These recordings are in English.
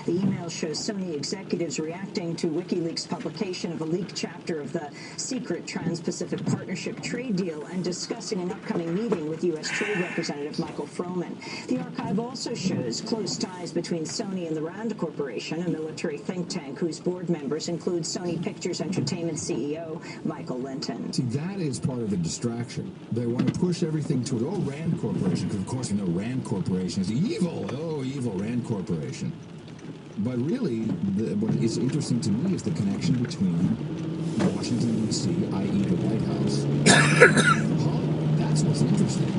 The email shows Sony executives reacting to WikiLeaks' publication of a leaked chapter of the secret Trans-Pacific Partnership trade deal and discussing an upcoming meeting with U.S. Trade Representative Michael Froman. The archive also shows close ties between Sony and the RAND Corporation, a military think tank whose board members include Sony Pictures Entertainment CEO Michael Linton. See, that is part of the distraction. They want to push everything toward, oh, RAND Corporation, because of course we know RAND Corporation is evil. Oh, evil RAND Corporation. But really, what is interesting to me is the connection between Washington, D.C., i.e. the White House, and Hollywood. That's what's interesting. I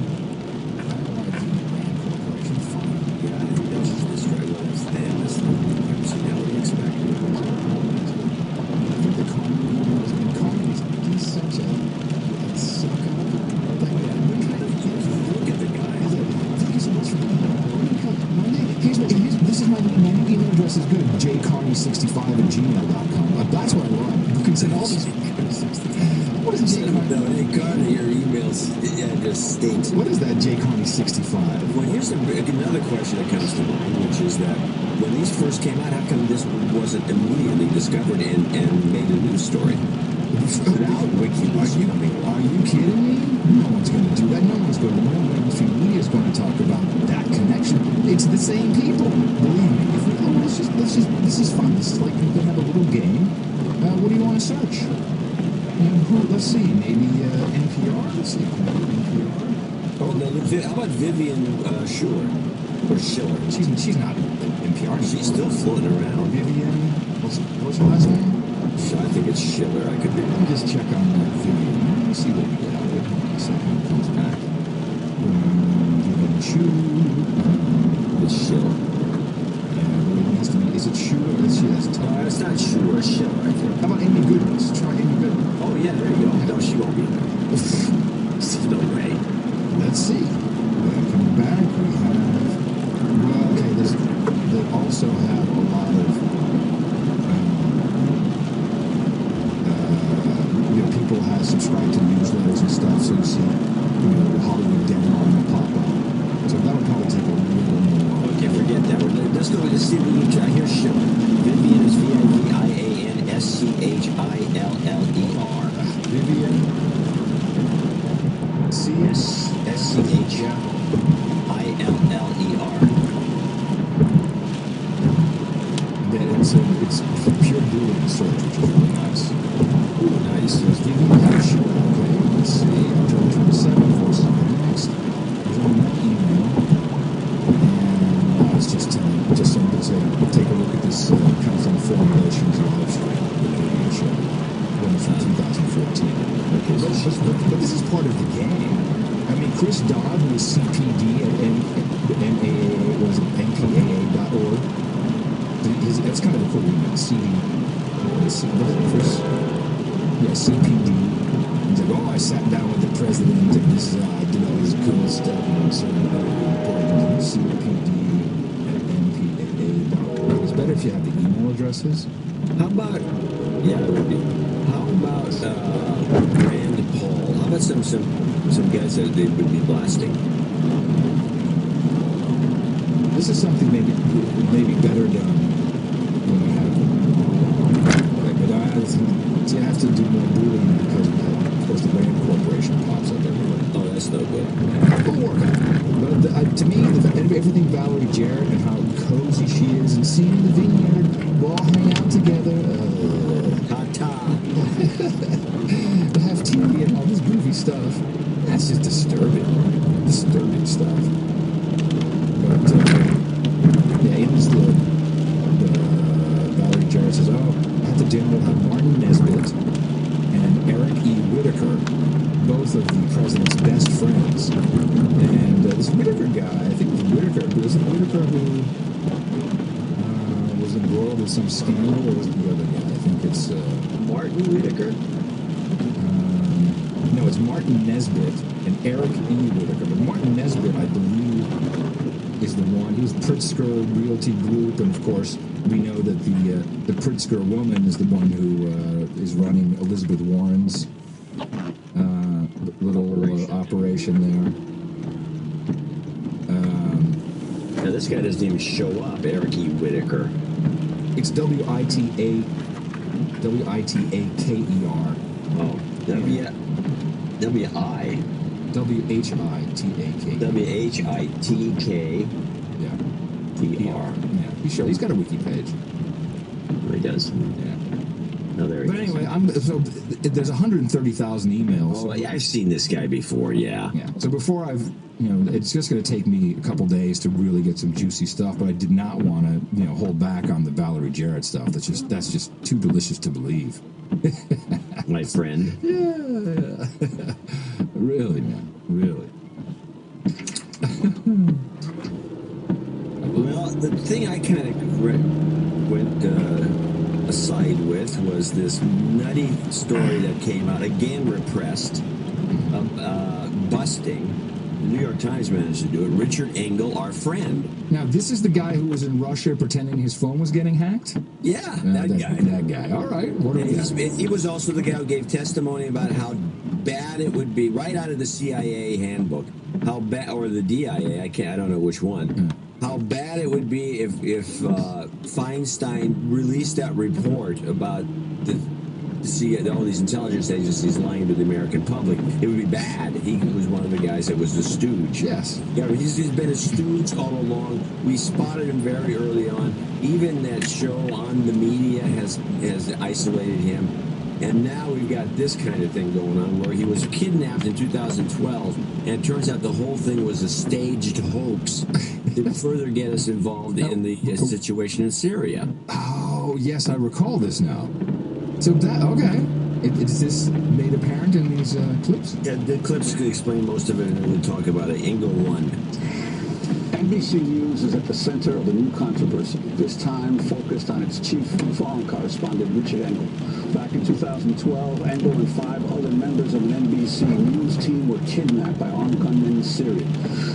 don't want to do RAND Corporation. Fine. Yeah, I think that's just the struggle. That's the personality expected. I think the comedy is making such a suck up. Like, Look at the guy. Thank you so much for being here. This is my new email address is good. jcarney65@gmail.com. That's what I want. You can send all these. What is it? No, hey, Carney, your emails address stinks. What is that, jcarney65? Well, here's another question that comes to mind, which is that when these first came out, how come this wasn't immediately discovered and made a news story? Without WikiLeaks coming along. Are you kidding me? No one's going to do that. No mainstream media is going to talk about that connection. It's the same people. Believe me. This is fun. This is like we have a little game. What do you want to search? Let's see. Maybe NPR. Let's see. NPR. Oh, no, how about Vivian Schiller? Or Schiller? She's not NPR. She's still floating around. Vivian. What's her last name? I think it's Schiller. I could be. Let me just check on Vivian. Let me see what we get out of it. Hold on a second. It comes back. Vivian Chu. It's Schiller. Is it Schiller? It's not Schiller. Schiller, I think. How about Amy Goodman? Let's try Amy Goodman. Oh, yeah, there you go. No, she won't be there. There's no way. Let's see. Coming back, we have... Well, okay, they also have a lot of... people have subscribed to newsletters and stuff, so you see, the Hollywood demo will pop up. So that would probably take a little more. Okay, forget that. Let's go. Let's see what you try. Here's Schiller. Vivian is VIVIANSCHILLER. Vivian. SCHILLER. It's pure Boolean search, which is really nice. Nice. So it's Vivian Hatch. Okay, let's see. October 27th, voices on the next. There's one more email. And it's just something to say, take a look at this Council on Foreign Relations live stream, the radio show, one from 2014. Okay, but this is part of the game. I mean, Chris Dodd, who is CPD at MPAA.org, that's kind of a cool email. CPD. He's like, oh, I sat down with the president and did all this cool stuff. And so important. CPD at MPAA.org. It's better if you have the email addresses. How about, yeah, it would be. How about Rand Paul? How about some guys that they would be blasting? This is something maybe better done when we have but you have to do more Boolean because of course the RAND Corporation pops up everywhere. Oh, that's no good. We'll work on it. But to me, everything Valerie Jarrett and how cozy she is and seeing the vineyard, we'll all hang out together. Ta-ta. To have tea and all this goofy stuff, that's just disturbing stuff. But yeah, Valerie Jarrett says, at the dinner we'll have Martin Nesbitt and Eric E. Whitaker, both of the president's best friends. And this Whitaker guy, I think it was Whitaker who was embroiled in some scandal, or was it the other guy? I think it's Martin Whitaker? No, it's Martin Nesbitt and Eric E. Whitaker. But Martin Nesbitt, I believe, is the one. He's Pritzker Realty Group, and of course, we know that the Pritzker woman is the one who is running Elizabeth Warren's little operation there. Now, this guy doesn't even show up, Eric E. Whitaker. It's WITAKER. Oh, WHITAK. WHITK. Yeah. TR. Yeah. He's got a wiki page. He does. Yeah. No, there he But is. anyway, there's 130,000 emails. Oh, yeah, I've seen this guy before. Yeah. Yeah. So before it's just going to take me a couple days to really get some juicy stuff. But I did not want to, hold back on the Valerie Jarrett stuff. That's just too delicious to believe. My friend. Yeah. Really, man. Really. Well, the thing I kind of went aside with was this nutty story that came out, again repressed, busting. The New York Times managed to do it. Richard Engel, our friend. Now, this is the guy who was in Russia pretending his phone was getting hacked? Yeah, that guy. That guy. All right. What do we got? He was also the guy who gave testimony about how bad it would be, right out of the CIA handbook, how bad, or the DIA, I don't know which one, how bad it would be if Feinstein released that report about all these intelligence agencies lying to the American public. It would be bad. He was one of the guys that was the stooge. Yes. Yeah, he's been a stooge all along. We spotted him very early on. Even that show on the media has isolated him. And now we've got this kind of thing going on where he was kidnapped in 2012, and it turns out the whole thing was a staged hoax to further get us involved in the situation in Syria. Oh, yes, I recall this now. So okay. Is this made apparent in these clips? Yeah, the clips could explain most of it, and we'll talk about it. Engel 1. NBC News is at the center of the new controversy, this time focused on its chief foreign correspondent, Richard Engel. Back in 2012, Engel and 5 other members of an NBC News team were kidnapped by armed gunmen in Syria.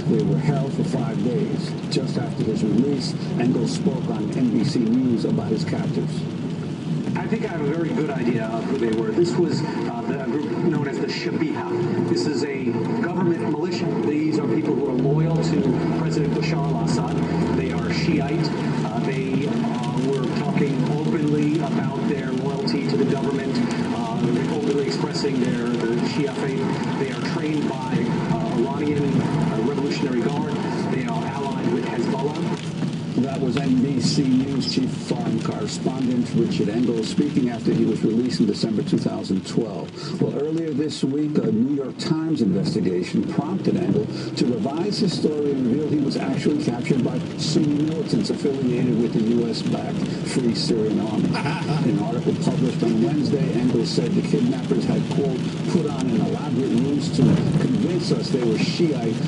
They were held for 5 days. Just after his release, Engel spoke on NBC News about his captors. I think I have a very good idea of who they were. This was the group known as the Shabiha. This is a government militia. These are people who are loyal to President Bashar al-Assad. They are Shiite. They were talking openly about their loyalty to the government, openly expressing their Shia faith. They are trained by Iranian Revolutionary Guard. They are allied with Hezbollah. That was NBC News chief foreign correspondent Richard Engel speaking after he was released in December 2012. Well, earlier this week, a New York Times investigation prompted Engel to revise his story and reveal he was actually captured by Sunni militants affiliated with the U.S.-backed Free Syrian Army. In an article published on Wednesday, Engel said the kidnappers had, quote, put on an elaborate ruse to convince us they were Shiite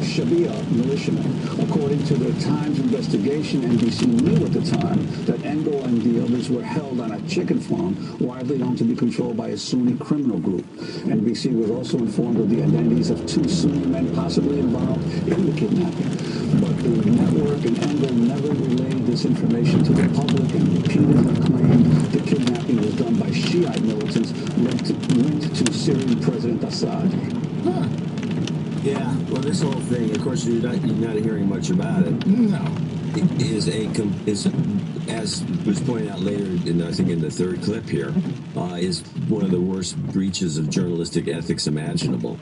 Shabiha militiamen. According to the Times investigation, NBC knew at the time that Engel and the others were held on a chicken farm widely known to be controlled by a Sunni criminal group. NBC was also informed of the identities of 2 Sunni men possibly involved in the kidnapping. But the network and Engel never relayed this information to the public and repeatedly claimed the kidnapping was done by Shiite militants linked to Syrian President Assad. Huh. Yeah, well, this whole thing, of course, you're not hearing much about it. No. Is as was pointed out later, I think in the third clip here, is one of the worst breaches of journalistic ethics imaginable.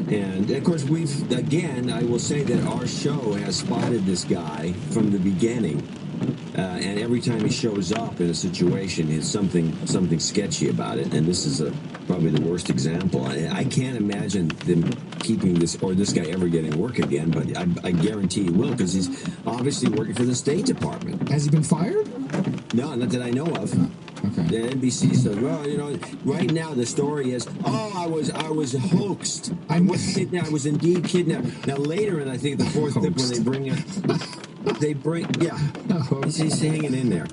And of course, I will say that our show has spotted this guy from the beginning. And every time he shows up in a situation, it's something sketchy about it. And this is probably the worst example. I can't imagine them keeping this guy ever getting work again, but I guarantee he will, because he's obviously working for the State Department. Has he been fired? No, not that I know of. Okay. The NBC said, well, right now the story is, I was hoaxed. I was indeed kidnapped. Now later, and I think the fourth clip when he's hanging in there.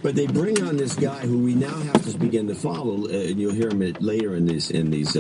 But they bring on this guy who we now have to begin to follow, and you'll hear him later in this series.